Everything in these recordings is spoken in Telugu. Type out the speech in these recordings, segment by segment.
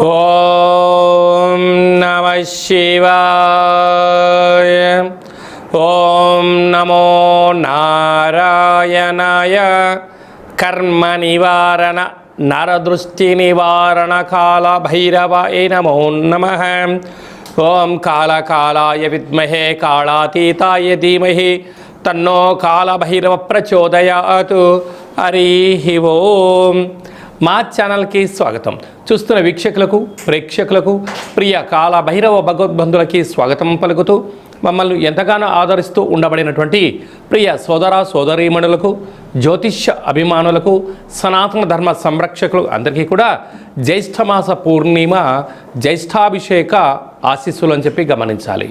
ఓం నమః శివాయ. ఓం నమో నారాయణాయ. కర్మ నివారణ నరదృష్టి నివారణ కాల భైరవాయ నమో నమః. ఓం కాళకాలాయ విద్మహే కాళాతీతాయ ధీమహి తన్నో కాళభైరవ ప్రచోదయాత్. హరి ఓం. మా ఛానల్కి స్వాగతం. చూస్తున్న వీక్షకులకు ప్రేక్షకులకు ప్రియ కాళభైరవ భగవద్బంధులకి స్వాగతం పలుకుతూ మమ్మల్ని ఎంతగానో ఆదరిస్తూ ఉండబడినటువంటి ప్రియ సోదర సోదరీమణులకు జ్యోతిష్య అభిమానులకు సనాతన ధర్మ సంరక్షకులు అందరికీ కూడా జ్యేష్ఠమాస పూర్ణిమ జ్యేష్ఠాభిషేక ఆశీస్సులు అని చెప్పి గమనించాలి.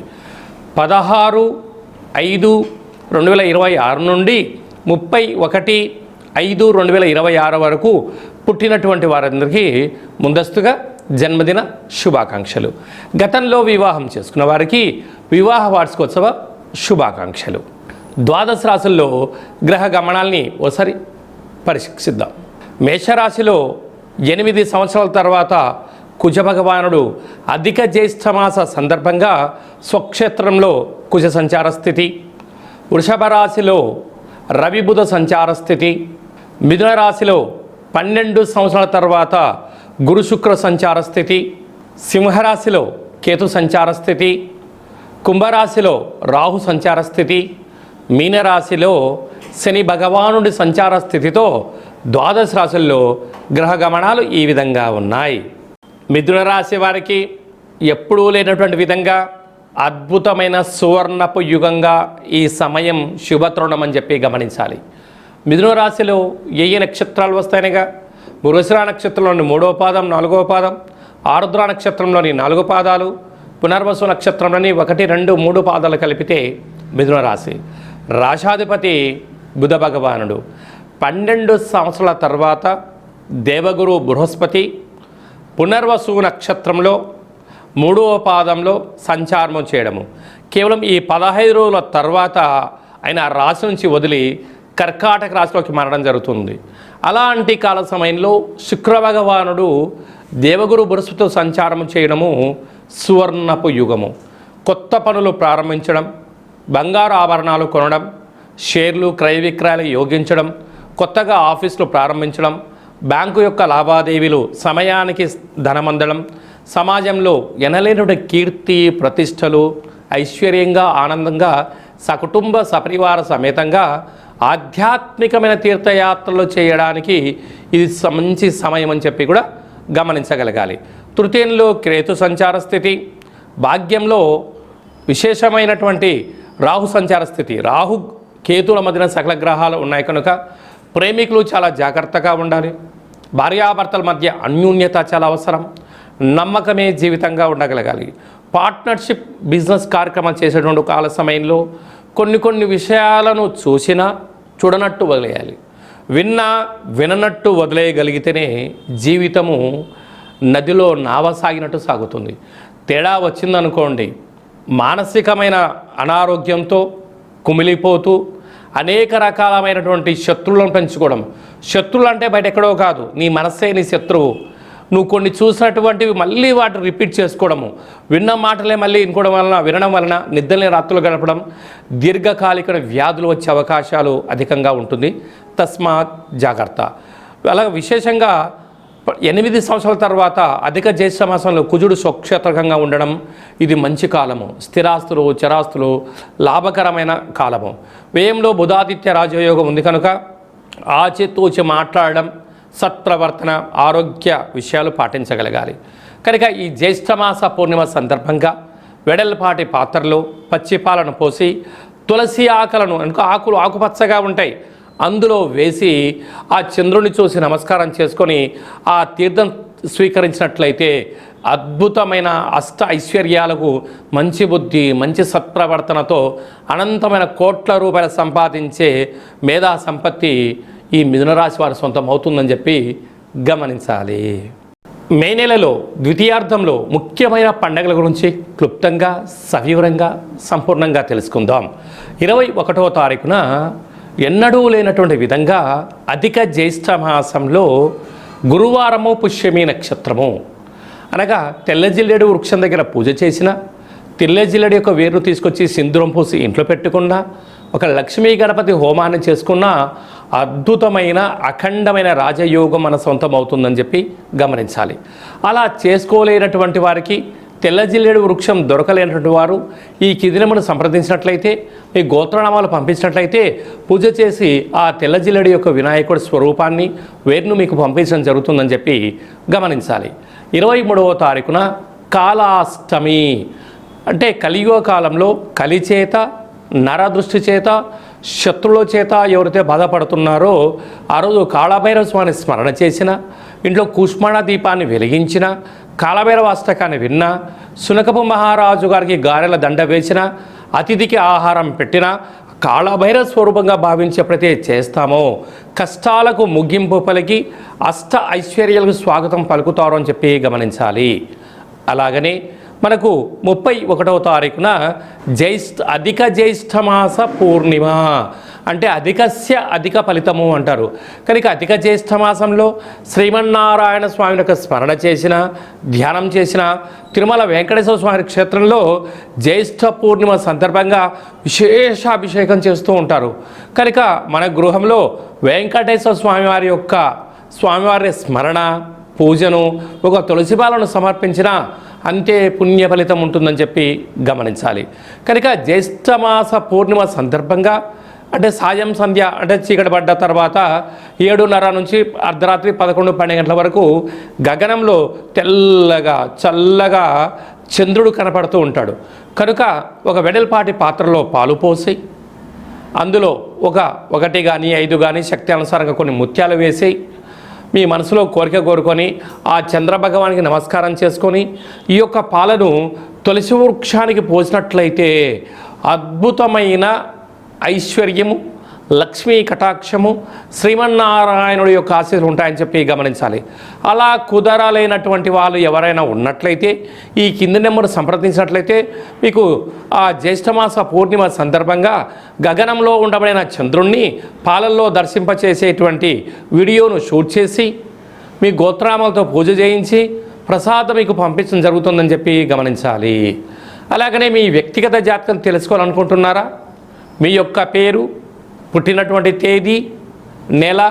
16/5/2026 నుండి 31/5/2026 వరకు పుట్టినటువంటి వారందరికీ ముందస్తుగా జన్మదిన శుభాకాంక్షలు. గతంలో వివాహం చేసుకున్న వారికి వివాహ వార్షికోత్సవ శుభాకాంక్షలు. ద్వాదశ రాశుల్లో గ్రహ గమనాల్ని ఒకసారి పరీక్షిద్దాం. మేషరాశిలో 8 సంవత్సరాల తర్వాత కుజభగవానుడు అధిక జ్యేష్ఠమాస సందర్భంగా స్వక్షేత్రంలో కుజ సంచార స్థితి. వృషభ రాశిలో రవి బుధ సంచార స్థితి. మిథున రాశిలో 12 సంవత్సరాల తర్వాత గురు శుక్ర సంచార స్థితి. సింహరాశిలో కేతు సంచార స్థితి. కుంభరాశిలో రాహు సంచార స్థితి. మీనరాశిలో శని భగవానుడి సంచార స్థితితో ద్వాదశ రాశుల్లో గ్రహ గమనాలు ఈ విధంగా ఉన్నాయి. మిథున రాశి వారికి ఎప్పుడూ లేనటువంటి విధంగా అద్భుతమైన సువర్ణపు యుగంగా ఈ సమయం శుభతరుణం అని చెప్పి గమనించాలి. మిథున రాశిలో ఏ నక్షత్రాలు వస్తాయనగా మృగశిర నక్షత్రంలోని 3వ పాదం 4వ పాదం, ఆరుద్ర నక్షత్రంలోని 4 పాదాలు, పునర్వసు నక్షత్రంలోని 1, 2, 3 పాదాలు కలిపితే మిథున రాశి. రాశాధిపతి బుధ భగవానుడు 12 సంవత్సరాల తర్వాత దేవగురు బృహస్పతి పునర్వసు నక్షత్రంలో 3వ పాదంలో సంచారము చేయడము. కేవలం ఈ 15 రోజుల తర్వాత ఆయన రాశి నుంచి వదిలి కర్కాటక రాశిలోకి మారడం జరుగుతుంది. అలాంటి కాల సమయంలో శుక్ర భగవానుడు దేవగురు బృహస్పతితో సంచారం చేయడము సువర్ణపు యుగము. కొత్త పనులు ప్రారంభించడం, బంగారు ఆభరణాలు కొనడం, షేర్లు క్రయ విక్రయాలు యోగించడం, కొత్తగా ఆఫీసులు ప్రారంభించడం, బ్యాంకు యొక్క లావాదేవీలు సమయానికి ధనమందడం, సమాజంలో ఎనలేనటువంటి కీర్తి ప్రతిష్టలు, ఐశ్వర్యంగా ఆనందంగా సకుటుంబ సపరివార సమేతంగా ఆధ్యాత్మికమైన తీర్థయాత్రలు చేయడానికి ఇది మంచి సమయం అని చెప్పి కూడా గమనించగలగాలి. తృతీయంలో కేతు సంచార స్థితి. భాగ్యంలో విశేషమైనటువంటి రాహు సంచార స్థితి. రాహు కేతుల మధ్యన సకల గ్రహాలు ఉన్నాయి కనుక ప్రేమికులు చాలా జాగ్రత్తగా ఉండాలి. భార్యాభర్తల మధ్య అన్యోన్యత చాలా అవసరం. నమ్మకమే జీవితంగా ఉండగలగాలి. పార్ట్నర్షిప్ బిజినెస్ కార్యక్రమాలు చేసేటువంటి కాల సమయంలో కొన్ని విషయాలను చూసినా చూడనట్టు వదిలేయాలి. విననట్టు వదిలేయగలిగితేనే జీవితము నదిలో నావ సాగినట్టు సాగుతుంది. తేడా వచ్చిందనుకోండి, మానసికమైన అనారోగ్యంతో కుమిలిపోతూ అనేక రకాలమైనటువంటి శత్రువులను పెంచుకోవడం. శత్రువులు అంటే బయట ఎక్కడో కాదు, నీ మనస్సే నీ శత్రువు. నువ్వు కొన్ని చూసినటువంటివి మళ్ళీ వాటిని రిపీట్ చేసుకోవడము, విన్న మాటలే మళ్ళీ వినడం వలన నిద్రలేని రాత్రులు గడపడం, దీర్ఘకాలిక వ్యాధులు వచ్చే అవకాశాలు అధికంగా ఉంటుంది. తస్మాత్ జాగ్రత్త. అలాగే విశేషంగా 8 సంవత్సరాల తర్వాత అధిక జ్యేష్ఠ మాసంలో కుజుడు స్వక్షేత్రకంగా ఉండడం ఇది మంచి కాలము. స్థిరాస్తులు చరాస్తులు లాభకరమైన కాలము. వ్యయంలో బుధాదిత్య రాజయోగం ఉంది కనుక ఆచితూచి మాట్లాడడం, సత్ప్రవర్తన, ఆరోగ్య విషయాలు పాటించగలగాలి. కనుక ఈ జ్యేష్ఠమాస పూర్ణిమ సందర్భంగా వెడల్పాటి పాత్రలో పచ్చిపాలను పోసి తులసి ఆకులను ఆకులు ఆకుపచ్చగా ఉంటాయి అందులో వేసి ఆ చంద్రుని చూసి నమస్కారం చేసుకొని ఆ తీర్థం స్వీకరించినట్లయితే అద్భుతమైన అష్ట ఐశ్వర్యాలకు, మంచి బుద్ధి, మంచి సత్ప్రవర్తనతో అనంతమైన కోట్ల రూపాయలు సంపాదించే మేధా సంపత్తి ఈ మిథున రాశి వారి సొంతం అవుతుందని చెప్పి గమనించాలి. మే నెలలో ద్వితీయార్థంలో ముఖ్యమైన పండుగల గురించి క్లుప్తంగా సవివరంగా సంపూర్ణంగా తెలుసుకుందాం. 21వ తారీఖున ఎన్నడూ లేనటువంటి విధంగా అధిక జ్యేష్ఠ మాసంలో గురువారము పుష్యమి నక్షత్రము అనగా తెల్ల జిల్లేడు వృక్షం దగ్గర పూజ చేసిన, తెల్ల జిల్లేడు యొక్క వేరును తీసుకొచ్చి సింధూరం పూసి ఇంట్లో పెట్టుకున్నా, ఒక లక్ష్మీ గణపతి హోమాన్ని చేసుకున్న అద్భుతమైన అఖండమైన రాజయోగం మన సొంతం అవుతుందని చెప్పి గమనించాలి. అలా చేసుకోలేనటువంటి వారికి, తెల్ల జిల్లేడు వృక్షం దొరకలేనటువంటి వారు ఈ కిదినమును సంప్రదించినట్లయితే, మీ గోత్రనామాలు పంపించినట్లయితే పూజ చేసి ఆ తెల్ల జిల్లేడు యొక్క వినాయకుడి స్వరూపాన్ని వేరును మీకు పంపించడం జరుగుతుందని చెప్పి గమనించాలి. 23వ తారీఖున కాలాష్టమి అంటే కలియుగ కాలంలో కలి చేత, నరదృష్టి చేత, శత్రువుల చేత ఎవరైతే బాధపడుతున్నారో ఆ రోజు కాళభైరవ స్వామిని స్మరణ చేసిన, ఇంట్లో కుష్మాణ దీపాన్ని వెలిగించిన, కాళభైరవ అష్టకాన్ని విన్నా, సునకపు మహారాజు గారికి గారెల దండ వేసిన, అతిథికి ఆహారం పెట్టిన, కాళభైరవ స్వరూపంగా భావించి ఎప్పుడైతే చేస్తామో కష్టాలకు ముగింపు పలికి అష్ట ఐశ్వర్యాలకు స్వాగతం పలుకుతారు అని చెప్పి గమనించాలి. అలాగనే మనకు 31వ తారీఖున అధిక జ్యేష్ఠమాస పూర్ణిమ అంటే అధిక ఫలితము అంటారు. కనుక అధిక జ్యేష్ఠమాసంలో శ్రీమన్నారాయణ స్వామి యొక్క స్మరణ చేసిన, ధ్యానం చేసిన, తిరుమల వెంకటేశ్వర స్వామి క్షేత్రంలో జ్యేష్ఠ పూర్ణిమ సందర్భంగా విశేష అభిషేకం చేస్తూ ఉంటారు. కనుక మన గృహంలో వెంకటేశ్వర స్వామివారి స్మరణ, పూజను, ఒక తులసిమాలను సమర్పించిన అంతే పుణ్య ఫలితం ఉంటుందని చెప్పి గమనించాలి. కనుక జ్యేష్ఠమాస పూర్ణిమ సందర్భంగా అంటే సాయం సంధ్య అంటే చీకటి పడ్డ తర్వాత 7:30 నుంచి అర్ధరాత్రి 11-12 గంటల వరకు గగనంలో తెల్లగా చల్లగా చంద్రుడు కనపడుతూ ఉంటాడు. కనుక ఒక వెడల్పాటి పాత్రలో పాలు పోసి అందులో 1 కానీ 5 కానీ శక్తి అనుసారంగా కొన్ని ముత్యాలు వేసి మీ మనసులో కోరిక కోరుకొని ఆ చంద్రభగవానికి నమస్కారం చేసుకొని ఈ యొక్క పాలను తులసి వృక్షానికి పోసినట్లయితే అద్భుతమైన ఐశ్వర్యము, లక్ష్మీ కటాక్షము, శ్రీమన్నారాయణుడి యొక్క ఆశీస్సులు ఉంటాయని చెప్పి గమనించాలి. అలా కుదరలేనటువంటి వాళ్ళు ఎవరైనా ఉన్నట్లయితే ఈ కింది నెంబర్ సంప్రదించినట్లయితే మీకు ఆ జ్యేష్ఠమాస పూర్ణిమ సందర్భంగా గగనంలో ఉండబడిన చంద్రుణ్ణి పాలల్లో దర్శింపచేసేటువంటి వీడియోను షూట్ చేసి మీ గోత్రామాలతో పూజ చేయించి ప్రసాదం మీకు పంపించడం జరుగుతుందని చెప్పి గమనించాలి. అలాగనే మీ వ్యక్తిగత జాతకం తెలుసుకోవాలనుకుంటున్నారా? మీ యొక్క పేరు, పుట్టినటువంటి తేదీ, నెల,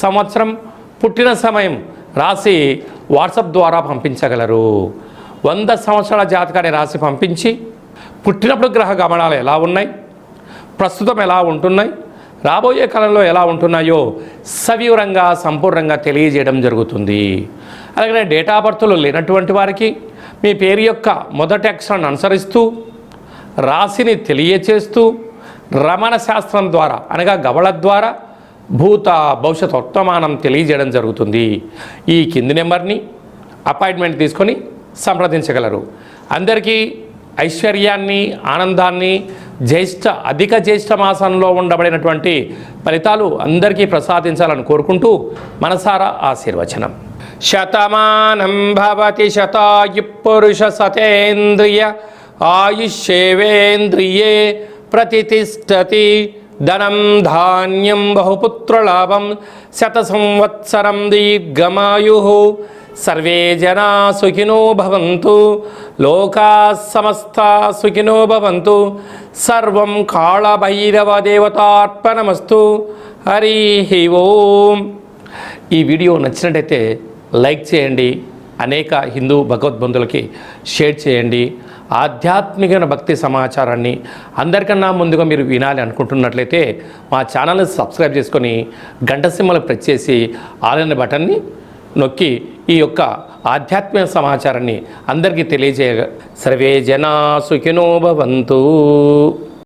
సంవత్సరం, పుట్టిన సమయం రాసి వాట్సాప్ ద్వారా పంపించగలరు. 100 సంవత్సరాల జాతకాన్ని రాసి పంపించి పుట్టినప్పుడు గ్రహ గమనాలు ఎలా ఉన్నాయి, ప్రస్తుతం ఎలా ఉంటున్నాయి, రాబోయే కాలంలో ఎలా ఉంటున్నాయో సవివరంగా సంపూర్ణంగా తెలియజేయడం జరుగుతుంది. అలాగే డేట్ ఆఫ్ బర్త్లు లేనటువంటి వారికి మీ పేరు యొక్క మొదటి అక్షరాన్ని అనుసరిస్తూ రాశిని తెలియచేస్తూ రమణ శాస్త్రం ద్వారా అనగా గవళ ద్వారా భూత భవిష్యత్ వర్తమానం తెలియజేయడం జరుగుతుంది. ఈ కింది నెంబర్ని అపాయింట్మెంట్ తీసుకొని సంప్రదించగలరు. అందరికీ ఐశ్వర్యాన్ని, ఆనందాన్ని, అధిక జ్యేష్ఠ మాసంలో ఉండబడినటువంటి ఫలితాలు అందరికీ ప్రసాదించాలని కోరుకుంటూ మనసారా ఆశీర్వచనం. శతమానం భవతి శతాయు పురుష సతేంద్రియ ఆయుష్యేవేంద్రియే ప్రతిష్టతి ధనం ధాన్యం బహుపుత్రలాభం శత సంవత్సరం దీర్ఘమాయు సర్వే జనా సుఖినో భవంతు లోకా సమస్తా సుఖినో భవంతు సర్వం కాళభైరవ దేవతార్పణమస్తు. హరి ఓం. ఈ వీడియో నచ్చినట్టయితే లైక్ చేయండి, అనేక హిందూ భగవద్బంధులకి షేర్ చేయండి. ఆధ్యాత్మిక భక్తి సమాచారాన్ని అందరికన్నా ముందుగా మీరు వినాలి అనుకుంటున్నట్లయితే మా ఛానల్ని సబ్స్క్రైబ్ చేసుకొని గంట సింబల్ ప్రెస్ చేసి ఆల్ అనే బటన్ని నొక్కి ఈ యొక్క ఆధ్యాత్మిక సమాచారాన్ని అందరికీ తెలియజేయ. సర్వే జనా సుఖినో భవంతు.